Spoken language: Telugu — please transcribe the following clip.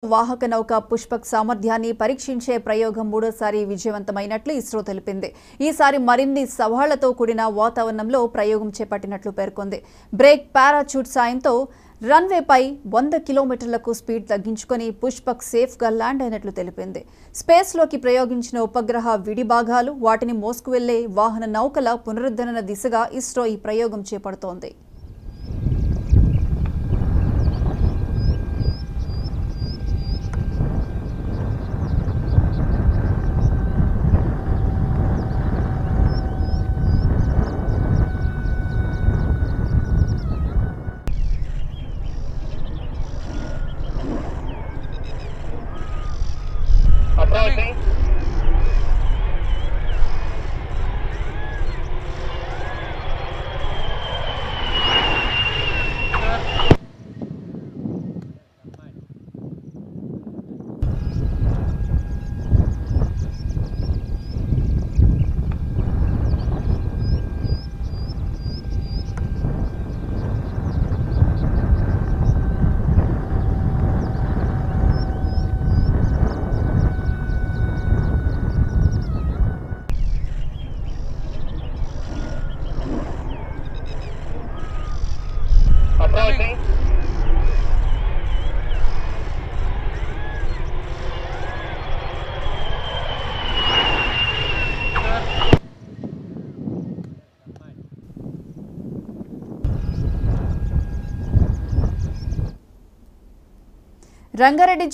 వాహక నౌక పుష్పక్ సామర్థ్యాన్ని పరీక్షించే ప్రయోగం మూడోసారి విజయవంతమైనట్లు ఇస్రో తెలిపింది. ఈసారి మరిన్ని సవాళ్లతో కూడిన వాతావరణంలో ప్రయోగం చేపట్టినట్లు పేర్కొంది. బ్రేక్ పారాచూట్ సాయంతో రన్వేపై 100 కిలోమీటర్లకు స్పీడ్ తగ్గించుకొని పుష్పక్ సేఫ్గా ల్యాండ్ అయినట్లు తెలిపింది. స్పేస్లోకి ప్రయోగించిన ఉపగ్రహ విడి భాగాలు, వాటిని మోసుకువెళ్లే వాహన నౌకల పునరుద్ధరణ దిశగా ఇస్రో ఈ ప్రయోగం చేపడుతోంది. Approaching. Approaching. రంగారెడ్డి